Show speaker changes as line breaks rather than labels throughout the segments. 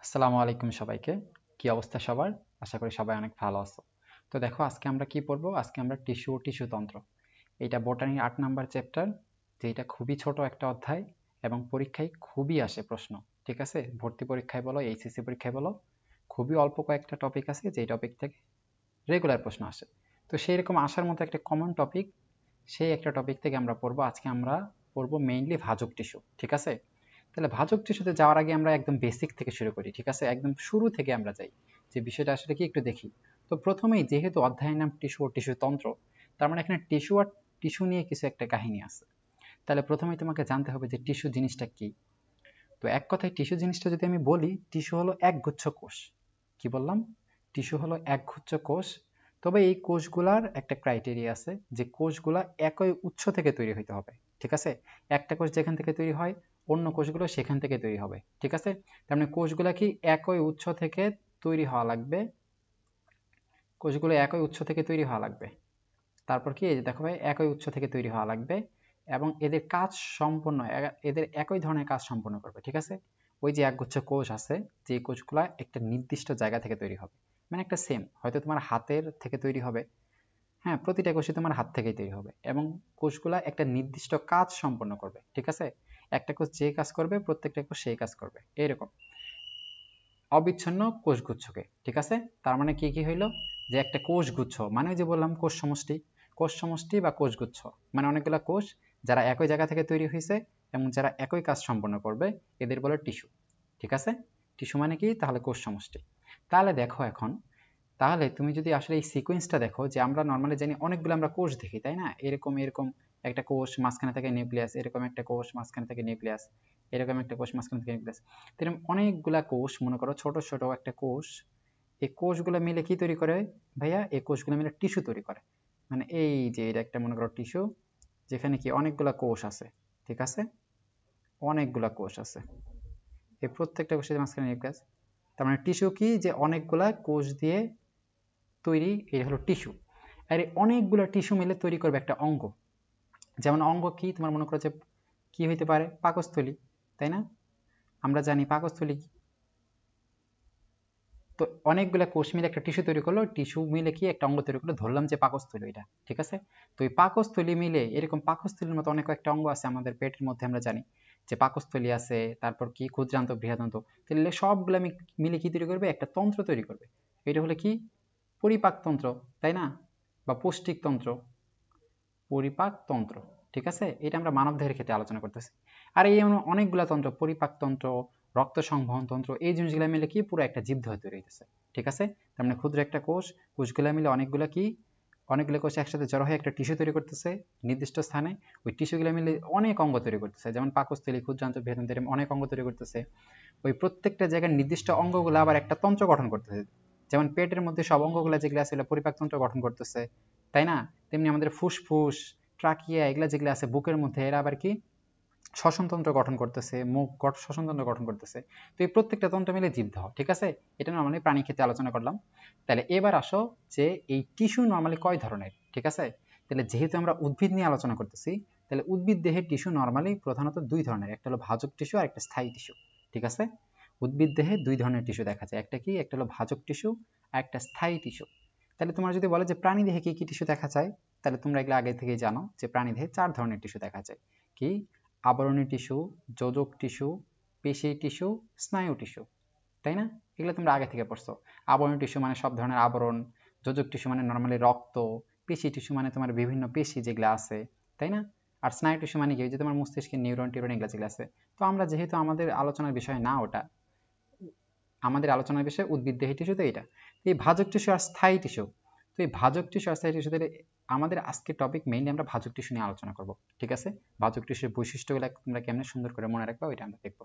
আসসালামু আলাইকুম সবাইকে। কি অবস্থা সবার? আশা করি সবাই অনেক ভালো আছো। তো দেখো আজকে আমরা কি পড়বো? আজকে আমরা টিস্যু ও টিস্যু তন্ত্র। এটা বোটানির ৮ নাম্বার চ্যাপ্টার, যেটা খুবই ছোট একটা অধ্যায় এবং পরীক্ষায় খুবই আসে প্রশ্ন। ঠিক আছে? ভর্তি পরীক্ষায় বলো, এইচএসসি পরীক্ষায় বলো, খুবই অল্প কয়েকটা টপিক আছে যেই টপিক থেকে রেগুলার প্রশ্ন আসে। তো সেই রকম আসার মতো একটা কমন টপিক, সেই একটা টপিক থেকে আমরা পড়বো। আজকে আমরা পড়বো মেইনলি ভাজক টিস্যু। ঠিক আছে? তাহলে ভাজক টিস্যুতে যাওয়ার আগে আমরা একদম বেসিক থেকে শুরু করি। ঠিক আছে? একদম শুরু থেকে আমরা যাই, যে বিষয়টা আসলে কি একটু দেখি। তো প্রথমেই যেহেতু অধ্যায়ের নাম টিস্যু ও টিস্যু তন্ত্র, তার মানে এখানে টিস্যু আর টিস্যু নিয়ে কিছু একটা কাহিনী আছে। তাহলে প্রথমেই তোমাকে জানতে হবে যে টিস্যু জিনিসটা কি। তো এক কথায় টিস্যু জিনিসটা যদি আমি বলি, টিস্যু হলো একগুচ্ছ কোষ। কি বললাম? টিস্যু হলো একগুচ্ছ কোষ। তবে এই কোষগুলার একটা ক্রাইটেরিয়া আছে, যে কোষগুলা একই উৎস থেকে তৈরি হইতে হবে। ঠিক আছে? একটা কোষ যেখান থেকে তৈরি হয়, অন্য কোষগুলো সেখান থেকে তৈরি হবে। ঠিক আছে? তার মানে কোষগুলা কি একই উৎস থেকে তৈরি হওয়া লাগবে। কোষগুলো একই উৎস থেকে তৈরি হওয়া লাগবে। তারপর কি, এই যে দেখো ভাই, একই উৎস থেকে তৈরি হওয়া লাগবে এবং এদের কাজ সম্পন্ন, এদের একই ধরনের কাজ সম্পন্ন করবে। ঠিক আছে? ওই যে একগুচ্ছ কোষ আছে, যে কোষগুলা একটা নির্দিষ্ট জায়গা থেকে তৈরি হবে, মানে একটা সেম, হয়তো তোমার হাতের থেকে তৈরি হবে। হ্যাঁ, প্রতিটা কোষই তোমার হাত থেকেই তৈরি হবে এবং কোষগুলা একটা নির্দিষ্ট কাজ সম্পন্ন করবে। ঠিক আছে? একটা কোষ যে কাজ করবে, প্রত্যেকটা কোষ সেই কাজ করবে, এরকম অবিচ্ছিন্ন কোষগুচ্ছকে। ঠিক আছে? তার মানে কি কি হইলো, যে একটা কোষগুচ্ছ মানে ওই যে বললাম কোষ সমষ্টি। কোষ সমষ্টি বা কোষগুচ্ছ মানে অনেকগুলা কোষ যারা একই জায়গা থেকে তৈরি হয়েছে এবং যারা একই কাজ সম্পন্ন করবে, এদের বলে টিস্যু। ঠিক আছে? টিস্যু মানে কি? তাহলে কোষ সমষ্টি। তাহলে দেখো এখন, তাহলে তুমি যদি আসলে এই সিকোয়েন্সটা দেখো, যে আমরা নর্মালি জানি অনেকগুলো আমরা কোষ দেখি, তাই না? এরকম এরকম একটা কোষ, মাঝখানে থাকে নিউক্লিয়াস, এরকম একটা কোষ, মাঝখানে থাকে নিউক্লিয়াস, এরকম একটা কোষ, মাঝখানে থাকে নিউক্লিয়াস। এরকম অনেকগুলা কোষ, মনে করো ছোট ছোট একটা কোষ। এই কোষগুলো মিলে কি তৈরি করে ভাইয়া? এই কোষগুলো মিলে টিস্যু তৈরি করে। মানে এই যে এটা একটা মনে করো টিস্যু, যেখানে কি অনেকগুলা কোষ আছে। ঠিক আছে? অনেকগুলা কোষ আছে, এই প্রত্যেকটা কোষের মাঝখানে নিউক্লিয়াস। তার মানে টিস্যু কি, যে অনেকগুলা কোষ দিয়ে তৈরি, এটা হলো টিস্যু। আর এই অনেকগুলো টিস্যু মিলে তৈরি করবে একটা অঙ্গ। যেমন অঙ্গ কি, তোমার মনে করো যে কি হইতে পারে? পাকস্থলী, তাই না? আমরা জানি পাকস্থলী কি। তো অনেকগুলো কোষ মিলে একটা টিস্যু তৈরি করলো, টিস্যু মিলে কি একটা অঙ্গ তৈরি করলো, ধরলাম যে পাকস্থলী এটা। ঠিক আছে? তো এই পাকস্থলী মিলে, এরকম পাকস্থলীর মতো অনেক একটা অঙ্গ আছে আমাদের পেটের মধ্যে, আমরা জানি যে পাকস্থলী আছে, তারপর কি ক্ষুদ্রান্ত বৃহদান্ত। তাহলে সবগুলো মিলে কি তৈরি করবে? একটা তন্ত্র তৈরি করবে। এটা হলো কি? পরিপাকতন্ত্র, তাই না? বা পৌষ্টিকতন্ত্র, পরিপাকতন্ত্র। ঠিক আছে? এটা আমরা মানবদেহের ক্ষেত্রে আলোচনা করতেছি। আর এই অনেকগুলা তন্ত্র, পরিপাকতন্ত্র, রক্ত সংবহন তন্ত্র, এই জিনিসগুলো মিলে কি পুরো একটা জীবদেহ তৈরি হইতেছে। ঠিক আছে? তার মানে ক্ষুদ্র একটা কোষ, কোষগুলা মিলে অনেকগুলা কি, অনেকগুলো কোষ একসাথে জড়ো হয়ে একটা টিস্যু তৈরি করতেছে নির্দিষ্ট স্থানে। ওই টিস্যুগুলো মিলে অনেক অঙ্গ তৈরি করতেছে, যেমন পাকস্থলী, ক্ষুদ্রান্ত, বৃহদান্ত, অনেক অঙ্গ তৈরি করতেছে। ওই প্রত্যেকটা জায়গার নির্দিষ্ট অঙ্গগুলো আবার একটা তন্ত্র গঠন করতেছে। যেমন পেটের মধ্যে সব অঙ্গগুলো যেগুলো আছে পরিপাকতন্ত্র গঠন করতেছে, তাই না? তেমনি আমাদের ফুসফুস, ট্রাকিয়া, এগুলা যেগুলো আছে বুকের মধ্যে, এরা আবার কি শ্বসনতন্ত্র গঠন করতেছে, মুখ শ্বসনতন্ত্র গঠন করতেছে। তো এই প্রত্যেকটা তন্ত্র মিলে জীবদেহ। ঠিক আছে? এটা নর্মালি প্রাণী ক্ষেত্রে আলোচনা করলাম। তাহলে এবার আসো, যে এই টিস্যু নর্মালি কয় ধরনের। ঠিক আছে? তাহলে যেহেতু আমরা উদ্ভিদ নিয়ে আলোচনা করতেছি, তাহলে উদ্ভিদ দেহের টিস্যু নর্মালি প্রধানত দুই ধরনের, একটা হলো ভাজক টিস্যু আর একটা স্থায়ী টিস্যু। ঠিক আছে? উদ্ভিদ দেহে দুই ধরনের টিস্যু দেখা যায়, একটা কি, একটা হলো ভাজক টিস্যু আর একটা স্থায়ী টিস্যু। তাহলে তোমরা যদি বলো যে প্রাণী দেহে কি কি টিস্যু দেখা যায়, তাহলে তোমরা এগুলো আগে থেকেই জানো যে প্রাণী দেহে 4 ধরনের টিস্যু দেখা যায়। কি? আবরণী টিস্যু, যোজক টিস্যু, পেশী টিস্যু, স্নায়ু টিস্যু, তাই না? এগুলো তোমরা আগে থেকে পড়ছো। আবরণী টিস্যু মানে সব ধরনের আবরণ, যোজক টিস্যু মানে নর্মালি রক্ত, পেশী টিস্যু মানে তোমার বিভিন্ন পেশী যেগুলো আছে, তাই না? আর স্নায়ু টিস্যু মানে কি, যে তোমার মস্তিষ্কের নিউরন টিউরন এগুলো যেগুলো আছে। তো আমরা যেহেতু আমাদের আলোচনার বিষয় না ওটা, আমাদের আলোচনার বিষয় উদ্ভিদ দেহে টিস্যু, তো এটা এই ভাজক টিস্যু আর স্থায়ী টিস্যু। তো এই ভাজক টিস্যু আর স্থায়ী টিস্যু, আমাদের আজকের টপিক মেইনলি আমরা ভাজক টিস্যু নিয়ে আলোচনা করব। ঠিক আছে? ভাজক টিস্যুর বৈশিষ্ট্যগুলো তোমরা কেমনে সুন্দর করে মনে রাখবা, ওইটা আমরা দেখবো।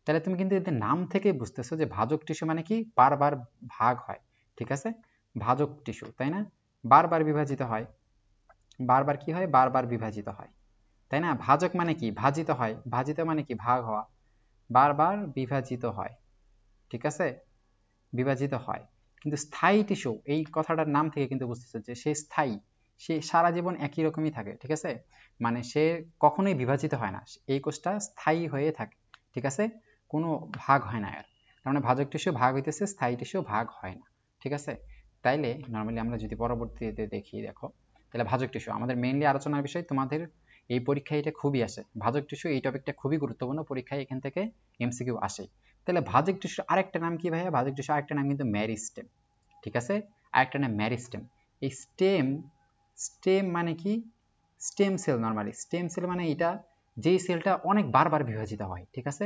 তাহলে তুমি কিন্তু এদের নাম থেকে বুঝতেছো যে ভাজক টিস্যু মানে কি, বারবার ভাগ হয়। ঠিক আছে? ভাজক টিস্যু, তাই না? বারবার বিভাজিত হয়। বারবার কি হয়? বারবার বিভাজিত হয়, তাই না? ভাজক মানে কি? ভাজিত হয়। ভাজিত মানে কি? ভাগ হওয়া। বারবার বিভাজিত হয়। ঠিক আছে? বিভাজিত হয়। কিন্তু স্থায়ী টিস্যু, এই কথাটার নাম থেকে কিন্তু বুঝতেছে যে সে স্থায়ী, সে সারা জীবন একই রকমই থাকে। ঠিক আছে? মানে সে কখনোই বিভাজিত হয় না, এই কোষটা স্থায়ী হয়ে থাকে। ঠিক আছে? কোনো ভাগ হয় না এর। তার মানে ভাজক টিস্যু ভাগ হইতেছে, স্থায়ী টিস্যু ভাগ হয় না। ঠিক আছে, তাইলে নর্মালি আমরা যদি পরবর্তীতে দেখি, দেখো তাহলে ভাজক টিস্যু আমাদের মেইনলি আলোচনার বিষয়, তোমাদের এই পরীক্ষায় এটা খুবই আসে, ভাজক টিস্যু এই টপিকটা খুবই গুরুত্বপূর্ণ, পরীক্ষায় এখান থেকে এমসিকিউ আসে। তাহলে ভাজক টিস্যুর আরেকটা নাম কি ভাইয়া? ভাজক টিস্যুর আরেকটা নাম কিন্তু মেরিস্টেম। ঠিক আছে, আরেকটা নাম মেরিস্টেম। এই স্টেম, স্টেম মানে কি? Stem cell. Normally stem cell মানে এটা যেই সেলটা অনেক বারবার বিভাজিত হয়, ঠিক আছে,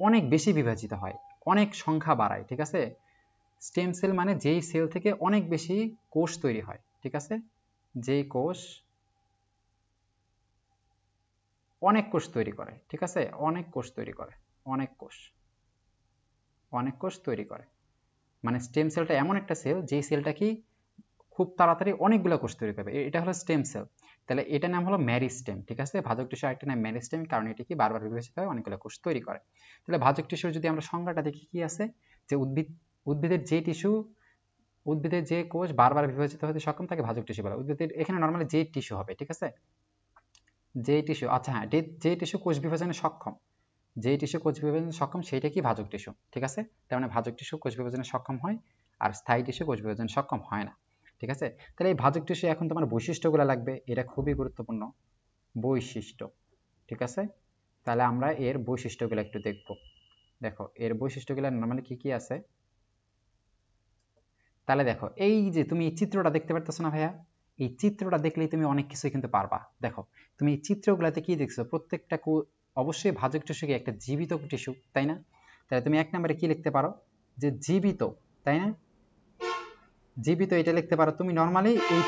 অনেক বেশি বিভাজিত হয়, অনেক সংখ্যা বাড়ায়। ঠিক আছে, স্টেম সেল মানে যেই সেল থেকে অনেক বেশি কোষ তৈরি হয়। ঠিক আছে, যেই কোষ অনেক কোষ তৈরি করে। ঠিক আছে, অনেক কোষ তৈরি করে, অনেক কোষ, অনেক কোষ তৈরি করে। মানে স্টেম সেলটা এমন একটা সেল যেই সেলটা কি খুব তাড়াতাড়ি অনেকগুলো কোষ তৈরি করবে, এটা হলো স্টেম সেল। তাহলে এটার নাম হলো মেরিস্টেম। ঠিক আছে, ভাজক টিস্যু আরেকটা নাম মেরিস্টেম, কারণ এটি কি বারবার বিভাজিত হয়, অনেকগুলো কোষ তৈরি করে। তাহলে ভাজক টিস্যুর যদি আমরা সংজ্ঞাটা দেখি, কি আছে যে উদ্ভিদের যে টিস্যু, উদ্ভিদের যে কোষ বারবার বিভাজিত হতে সক্ষম তাকে ভাজক টিস্যু বলে। উদ্ভিদের এখানে নর্মালি যে টিস্যু হবে। ঠিক আছে, যে টিস্যু, আচ্ছা হ্যাঁ, যে টিস্যু কোষ বিভাজনে সক্ষম, যে টিস্যু কোষ বিভাজনে সক্ষম সেটা কি ভাজক টিস্যু। ঠিক আছে, তার মানে ভাজক টিস্যু কোষ বিভাজনে সক্ষম হয় আর স্থায়ী টিস্যু কোষ বিভাজনে সক্ষম হয় না। ঠিক আছে, তাহলে এই ভাজক টিস্যু এখন তোমার বৈশিষ্ট্যগুলো লাগবে, এটা খুবই গুরুত্বপূর্ণ। বৈশিষ্ট্য। ঠিক আছে, তাহলে আমরা এর বৈশিষ্ট্যগুলো একটু দেখব। দেখো এর বৈশিষ্ট্যগুলো নর্মালি কি কি আছে। তাহলে দেখো এই যে তুমি এই চিত্রটা দেখতে পারতেছো না ভাইয়া, এই চিত্রটা দেখলেই তুমি অনেক কিছুই কিন্তু পারবা। দেখো তুমি এই চিত্রগুলোতে কি দেখছো, প্রত্যেকটা অবশ্যই ভাজক টিস্যু কি একটা জীবিত টিস্যু, তাই না? তাহলে তুমি এক নম্বরে কি লিখতে পারো, যে জীবিত, তাই না? জীবিত এটা লিখতে পারো। তুমি নর্মালি এই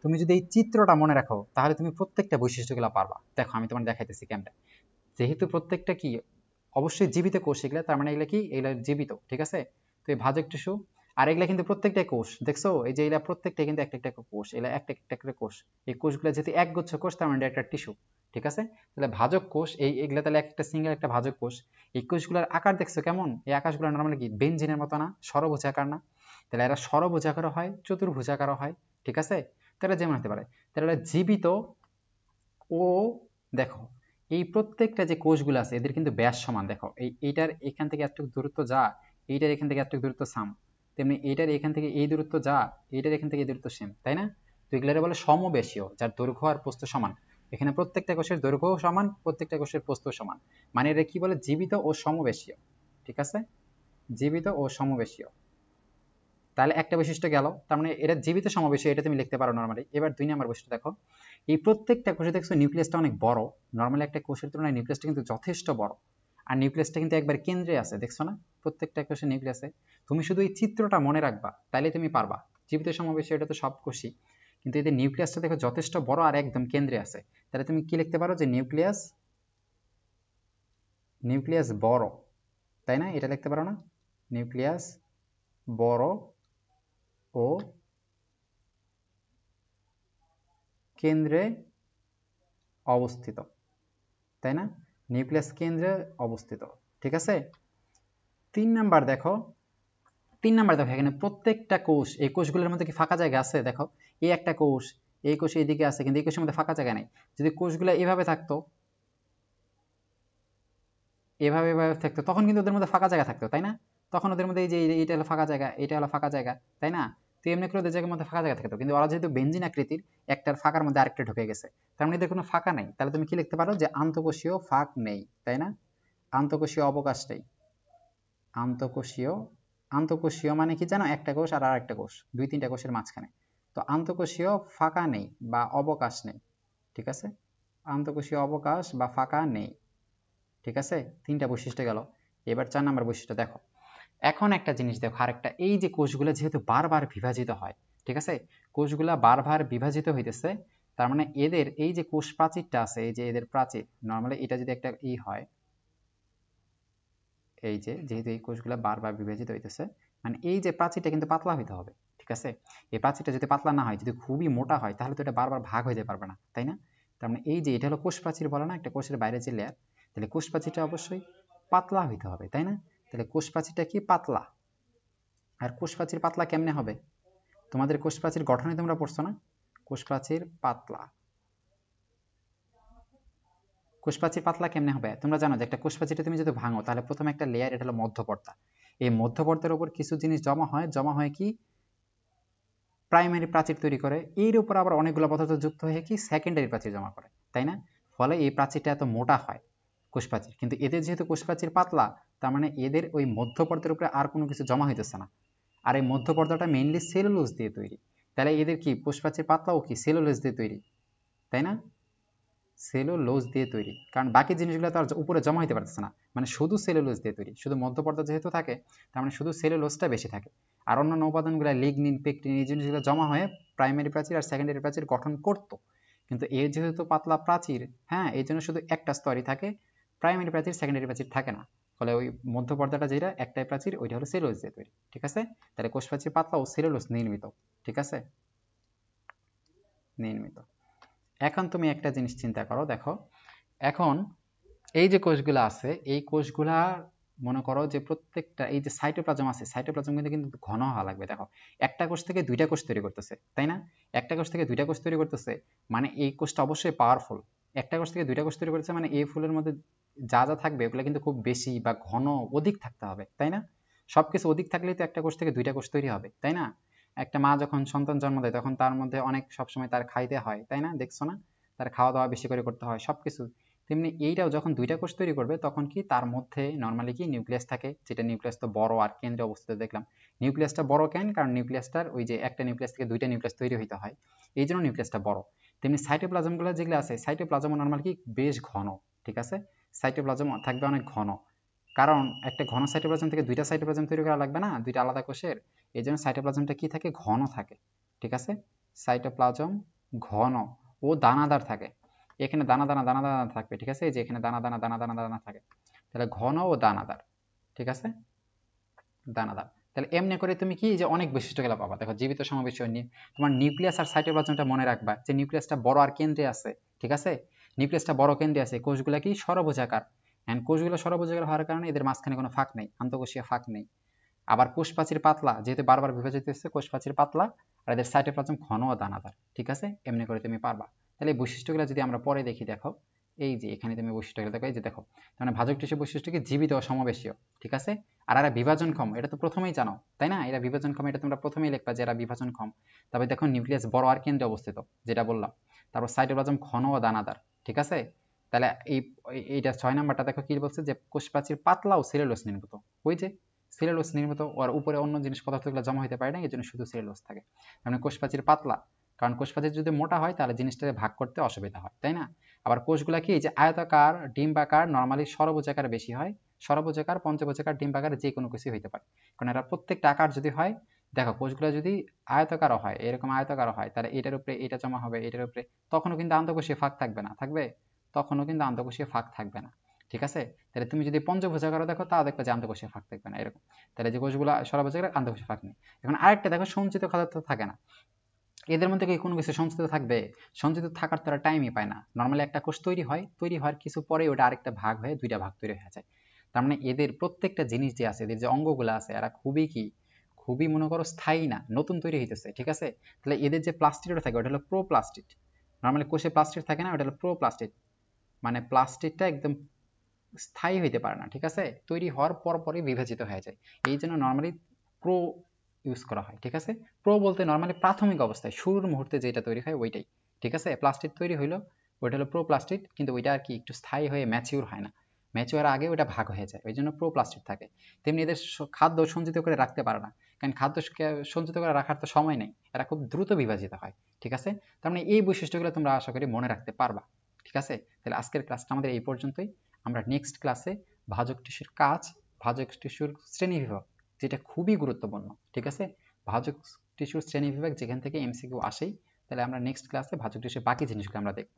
তুমি যদি এই চিত্রটা মনে রাখো তাহলে তুমি প্রত্যেকটা বৈশিষ্ট্যগুলো পারবা। দেখো আমি তোমার দেখাইতেছি কেমন। যেহেতু প্রত্যেকটা কি অবশ্যই জীবিত কোষ, এগুলা তার মানে এগুলা কি, এগুলা জীবিত। ঠিক আছে, তো এই ভাজক টিস্যু আর এগুলা কিন্তু প্রত্যেকটাই কোষ, দেখছো এই যে এগুলা প্রত্যেকটাই কিন্তু একটা একটা কোষ, এগুলা একটা একটা করে কোষ। এই কোষগুলো যেহেতু একগুচ্ছ কোষ তার মানে একটা টিস্যু। ঠিক আছে, তাহলে ভাজক কোষ এগুলা তাহলে একটা সিঙ্গেল একটা ভাজক কোষ। এই কোষগুলোর আকার দেখছো কেমন, এই আকাশগুলো নর্মালি কি বেঞ্জিনের মতো না, ষড়ভুজাকার না? তাহলে এরা ষড়ভুজাকারও হয়, চতুর্ভুজাকারও হয়। ঠিক আছে, তাহলে যেমন হতে পারে, তাহলে জীবিত ও, দেখো এই প্রত্যেকটা যে কোষগুলো আছে এদের কিন্তু ব্যাস সমান। দেখো এইটার এখান থেকে এতটুকু দূরত্ব যা, এইটার এখান থেকে এতটুকু দূরত্ব সাম, তেমনি এইটার এখান থেকে এই দূরত্ব যা, এইটার এখান থেকে এই দূরত্ব সেম, তাই না? তো এগুলোরে বলে সমবেশীয়, যার দৈর্ঘ্য আর প্রস্থ সমান। এখানে প্রত্যেকটা কোষের দৈর্ঘ্যও সমান, প্রত্যেকটা কোষের প্রস্থ সমান, মানে এটা কি বলে, জীবিত ও সমবেশীয়। ঠিক আছে, জীবিত ও সমবেশীয়। তাহলে একটা বৈশিষ্ট্য গেল, তার মানে এটা জীবিত সমাবেশে, এটা তুমি লিখতে পারো নর্মালি। এবার 2 নম্বর বৈশিষ্ট্য দেখো, এই প্রত্যেকটা কোষে দেখছো নিউক্লিয়াসটা অনেক বড়। নর্মালি একটা কোষের তুলনায় নিউক্লিয়াসটা কিন্তু যথেষ্ট বড়, আর নিউক্লিয়াসটা কিন্তু একবার কেন্দ্রে আছে, দেখছো না প্রত্যেকটা কোষে নিউক্লিয়াসে। তুমি শুধু এই চিত্রটা মনে রাখবা তাহলে তুমি পারবা। জীবিত সমাবেশে এটা তো সব কোষই, কিন্তু এদের নিউক্লিয়াসটা দেখো যথেষ্ট বড় আর একদম কেন্দ্রে আছে। তাহলে তুমি কি লিখতে পারো, যে নিউক্লিয়াস, নিউক্লিয়াস বড়, তাই না? এটা লিখতে পারো না, নিউক্লিয়াস বড় ও কেন্দ্রে অবস্থিত, তাই না? নিউক্লিয়াস কেন্দ্রে অবস্থিত। ঠিক আছে, 3 নাম্বার দেখো, 3 নাম্বার দেখো এখানে প্রত্যেকটা কোষ, এই কোষগুলোর মধ্যে কি ফাঁকা জায়গা আছে? দেখো এই একটা কোষ, এই কোষ এইদিকে আছে, কিন্তু এই কোষের মধ্যে ফাঁকা জায়গা নেই। যদি কোষগুলো এভাবে থাকতো, এভাবে এভাবে থাকতো, তখন কিন্তু ওদের মধ্যে ফাঁকা জায়গা থাকতো, তাই না? তখন ওদের মধ্যে এই যে এইটা হলো ফাঁকা জায়গা, এটা হলো ফাঁকা জায়গা, তাই না? তো এমনি করে ওদের জায়গার মধ্যে ফাঁকা জায়গা থাকতো, কিন্তু ওরা যেহেতু বেঞ্জিন আকৃতির, একটার ফাঁকার মধ্যে আরেকটা ঢুকে গেছে, তার মানে এদের কোনো ফাঁকা নেই। তাহলে তুমি কি লিখতে পারো, যে আন্তঃকোষীয় ফাঁক নেই, তাই না? আন্তঃকোষীয় অবকাশ নেই। আন্তঃকোষীয়, আন্তঃকোষীয় মানে কি জানো, একটা কোষ আর আরেকটা কোষ, 2-3টা কোষের মাঝখানে। তো আন্তঃকোষীয় ফাঁকা নেই বা অবকাশ নেই। ঠিক আছে, আন্তঃকোষীয় অবকাশ বা ফাঁকা নেই। ঠিক আছে, 3টা বৈশিষ্ট্য গেল। এবার 4 নম্বর বৈশিষ্ট্য দেখো। এখন একটা জিনিস দেখো, আরেকটা, এই যে কোষগুলো যেহেতু বারবার বিভাজিত হয়, ঠিক আছে, কোষগুলা বারবার বিভাজিত হইতেছে, তার মানে এদের এই যে কোষ প্রাচীরটা আছে, এই যে এদের প্রাচীর, নর্মালি এটা যদি একটা হয়, এই যে যেহেতু এই কোষগুলো বারবার বিভাজিত হইতেছে, মানে এই যে প্রাচীরটা কিন্তু পাতলা হইতে হবে। ঠিক আছে, এই প্রাচীরটা যদি পাতলা না হয়, যদি খুবই মোটা হয়, তাহলে তো এটা বারবার ভাগ হইতে পারবে না, তাই না? তার মানে এই যে এটা হলো কোষ প্রাচীর বলে না, একটা কোষের বাইরে যে লেয়ার, তাহলে কোষ প্রাচীরটা অবশ্যই পাতলা হইতে হবে, তাই না? তাহলে কোষ প্রাচীরটা কি পাতলা। আর কোষ প্রাচীর পাতলা কেমনে হবে, তোমাদের কোষ প্রাচীর গঠনে তোমরা পড়ছো না, কোষ প্রাচীর পাতলা, কোষপ্রাচীর পাতলা কেমনে হবে? তোমরা জানো যে একটা কোষপ্রাচীরটা তুমি যদি ভাঙো তাহলে প্রথমে একটা লেয়ার, এটা হলো মধ্যপর্দা। এই মধ্যপর্দার উপর কিছু জিনিস জমা হয় কি প্রাইমারি প্রাচীর তৈরি করে, এর উপর আবার অনেকগুলো পদার্থ যুক্ত হয়ে কি সেকেন্ডারি প্রাচীর জমা করে, তাই না? ফলে এই প্রাচীরটা এত মোটা হয় কোষপ্রাচীর। কিন্তু এদের যেহেতু কোষপ্রাচীর পাতলা, তার মানে এদের ওই মধ্যপর্দার উপরে আর কোনো কিছু জমা হইতেছে না। আর এই মধ্যপর্দাটা মেইনলি সেলুলোজ দিয়ে তৈরি। তাহলে এদের কি কোষপ্রাচীর পাতলাও কি সেলুলোজ দিয়ে তৈরি, তাই না? সেলুলোজ দিয়ে তৈরি, কারণ বাকি জিনিসগুলো তো আর উপরে জমা হইতে পারতেছে না, মানে শুধু সেলুলোজ দিয়ে তৈরি। শুধু মধ্যপর্দা যেহেতু থাকে, তার মানে শুধু সেলুলোজটা বেশি থাকে। আর অন্যান্য উপাদানগুলো লিগনিন, পেকটিন, এই জিনিসগুলো জমা হয়ে প্রাইমারি প্রাচীর আর সেকেন্ডারি প্রাচীর গঠন করত। কিন্তু এর যেহেতু পাতলা প্রাচীর, হ্যাঁ, এই জন্য শুধু একটা স্তরই থাকে, প্রাইমারি প্রাচীর সেকেন্ডারি প্রাচীর থাকে না। ফলে ওই মধ্যপর্দাটা যেটা একটাই প্রাচীর, ওইটা হলো সেলুলোজ দিয়ে তৈরি, ঠিক আছে? তাহলে কোষ প্রাচীর পাতলা ও সেলুলোজ নির্মিত, ঠিক আছে? নির্মিত। এখন তুমি একটা জিনিস চিন্তা করো, দেখো এখন এই যে কোষগুলো আছে, এই কোষগুলা মনে করো যে প্রত্যেকটা এই যে সাইটোপ্লাজম আছে, সাইটোপ্লাজম কিন্তু ঘন হওয়া লাগবে। দেখো একটা কোষ থেকে দুইটা কোষ তৈরি করতেছে, তাই না? একটা কোষ থেকে দুইটা কোষ তৈরি করতেছে, মানে এই কোষটা অবশ্যই পাওয়ারফুল। একটা কোষ থেকে দুইটা কোষ তৈরি করতেছে মানে এই ফুলের মধ্যে যা যা থাকবে ওগুলো কিন্তু খুব বেশি বা ঘন, অধিক থাকতে হবে, তাই না? সবকিছু অধিক থাকলেই তো একটা কোষ থেকে দুইটা কোষ তৈরি হবে, তাই না? একটা মা যখন সন্তান জন্ম দেয় তখন তার মধ্যে অনেক সবসময় তার খাইতে হয়, তাই না? দেখছো না, তার খাওয়া দাওয়া বেশি করে করতে হয় সবকিছু। তেমনি এইটাও যখন দুইটা কোষ তৈরি করবে তখন কি তার মধ্যে নর্মালি কি নিউক্লিয়াস থাকে, যেটা নিউক্লিয়াস তো বড় আর কেন্দ্রে অবস্থিত। দেখলাম নিউক্লিয়াসটা বড় কেন? কারণ নিউক্লিয়াসটার ওই যে একটা নিউক্লিয়াস থেকে দুইটা নিউক্লিয়াস তৈরি হইতে হয়, এই জন্য নিউক্লিয়াসটা বড়। তেমনি সাইটোপ্লাজমগুলো যেগুলো আছে, সাইটোপ্লাজম নর্মাল কি বেশ ঘন, ঠিক আছে? সাইটোপ্লাজম থাকবে অনেক ঘন, কারণ একটা ঘন সাইটোপ্লাজম থেকে দুইটা সাইটোপ্লাজম তৈরি করা লাগবে না, দুইটা আলাদা কোষের। এই জন্য সাইটোপ্লাজমটা কি থাকে, ঘন থাকে, ঠিক আছে? সাইটোপ্লাজম ঘন ও দানাদার থাকে। এখানে দানা দানা দানা দানা থাকবে, ঠিক আছে? এই যে এখানে দানা দানা দানা দানা দানা থাকে, তাহলে ঘন ও দানাদার, ঠিক আছে? দানাদার। তাহলে এমনি করে তুমি কি যে অনেক বৈশিষ্ট্যগুলো পাবা। দেখো জীবিত সমাবেশ নিয়ে তোমার নিউক্লিয়াস আর সাইটোপ্লাজমটা মনে রাখবা যে নিউক্লিয়াসটা বড় আর কেন্দ্রে আছে, ঠিক আছে? নিউক্লিয়াসটা বড় কেন্দ্রে আছে, কোষগুলা কি ষড়ভুজাকার। এন্ড কোষগুলো ষড়ভুজাকার হওয়ার কারণে এদের মাঝখানে কোনো ফাঁক নেই, আন্তঃকোষীয় ফাঁক নেই। আবার কোষ প্রাচীর পাতলা, যেহেতু বারবার বিভাজিত হচ্ছে, কোষ প্রাচীর পাতলা আর এদের সাইটোপ্লাজম ঘন ও দানাদার, ঠিক আছে? এমনি করে তুমি পারবা। তাহলে এই বৈশিষ্ট্যগুলো যদি আমরা পরে দেখি, দেখো এই যে এখানে তুমি বৈশিষ্ট্যগুলো দেখো, এই যে দেখো মানে ভাজক টিস্যু বৈশিষ্ট্য কি জীবিত ও সমাবেশীয়, ঠিক আছে? আর এরা বিভাজনক্ষম, এটা তো প্রথমেই জানো, তাই না? এরা বিভাজনক্ষম, এটা তোমরা প্রথমেই লিখবা যে এরা বিভাজনক্ষম। তারপরে দেখো নিউক্লিয়াস বড় আর কেন্দ্রে অবস্থিত, যেটা বললাম। তারপর সাইটোপ্লাজম ঘন ও দানাদার, ঠিক আছে? তাহলে এইটা ৬ নাম্বারটা দেখো কি বলছে, যে কোষ প্রাচীর পাতলা ও সেলুলোজ নির্মিত। ওই যে সেলুলোজ নির্মিত, আর উপরে অন্য জিনিস পদার্থগুলো জমা হতে পারে না, এই জন্য শুধু সেলুলোজ থাকে। মানে কোষ প্রাচীর পাতলা, কারণ কোষ প্রাচীর যদি মোটা হয় তাহলে জিনিসটাকে ভাগ করতে অসুবিধা হয়, তাই না? আবার কোষগুলা কি যে আয়তাকার, ডিম্বাকার, নর্মালি ষড়ভুজাকার বেশি হয়। ষড়ভুজাকার, পঞ্চভুজাকার, ডিম্বাকার যে কোনো কিছু হইতে পারে, কারণ এরা প্রত্যেকটা আকার যদি হয়, দেখো কোষগুলো যদি আয়তাকারও হয়, এরকম আয়তাকারও হয়, তাহলে এটার উপরে এটা জমা হবে, এটার উপরে, তখনও কিন্তু আন্তঃকোষীয় ফাঁক থাকবে না, থাকবে? তখনও কিন্তু আন্তঃকোষীয় ফাঁক থাকবে না, ঠিক আছে? তাহলে তুমি যদি পঞ্চভুজাকারও দেখো তাও দেখবে যে আন্তঃকোষীয় ফাঁক থাকবে না, এরকম। তাহলে যে কোষগুলো ষড়ভুজাকার, আন্তঃকোষীয় ফাঁক নেই। এখন আরেকটা দেখো, সঞ্চিত খাদ্য থাকে না। এদের মধ্যে কি কোনো কিছু সঞ্চিত থাকবে? সঞ্চিত থাকার তো টাইমই পায় না। নর্মালি একটা কোষ তৈরি হয়, তৈরি হওয়ার কিছু পরে ওটা আরেকটা ভাগ হয়ে দুইটা ভাগ তৈরি হয়ে যায়। তার মানে এদের প্রত্যেকটা জিনিস যে আছে, এদের যে অঙ্গগুলো আছে, এরা খুবই কি, খুবই মনে করো স্থায়ী না, নতুন তৈরি হইতেছে, ঠিক আছে? তাহলে এদের যে প্লাস্টিডটা থাকে ওটা হলো প্রোপ্লাস্টিড। নর্মালি কোষে প্লাস্টিড থাকে না, ওটা হলো প্রোপ্লাস্টিড। মানে প্লাস্টিডটা একদম স্থায়ী হইতে পারে না, ঠিক আছে? তৈরি হওয়ার পরপরই বিভাজিত হয়ে যায়। এই জন্য নর্মালি প্রো ইউজ করা হয়, ঠিক আছে? প্রো বলতে নর্মালি প্রাথমিক অবস্থায় শুরুর মুহূর্তে যেটা তৈরি হয় ওইটাই, ঠিক আছে? প্লাস্টিড তৈরি হইলো, ওইটা হলো প্রো প্লাস্টিড, কিন্তু ওইটা আর কি একটু স্থায়ী হয়ে ম্যাচিউর হয় না, ম্যাচিউর আগে ওটা ভাগ হয়ে যায়, ওই জন্য প্রো প্লাস্টিড থাকে। তেমনি এদের খাদ্য সঞ্চিত করে রাখতে পারে না, কারণ খাদ্য সঞ্চিত করে রাখার তো সময় নেই, এরা খুব দ্রুত বিভাজিত হয়, ঠিক আছে? তার মানে এই বৈশিষ্ট্যগুলো তোমরা আশা করি মনে রাখতে পারবা, ঠিক আছে? তাহলে আজকের ক্লাসটা আমাদের এই পর্যন্তই। আমরা নেক্সট ক্লাসে ভাজক টিস্যুর কাজ, ভাজক টিস্যুর শ্রেণীবিভাগ, যেটা খুবই গুরুত্বপূর্ণ, ঠিক আছে? ভাজক টিস্যুর শ্রেণীবিভাগ যেখান থেকে এমসিকিউ আসেই, তাহলে আমরা নেক্সট ক্লাসে ভাজক টিস্যুর বাকি জিনিসগুলো আমরা দেখব।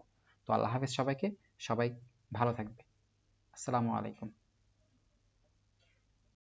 তো আল্লাহ হাফেজ সবাইকে, সবাই ভালো থাকবে। আসসালামু আলাইকুম।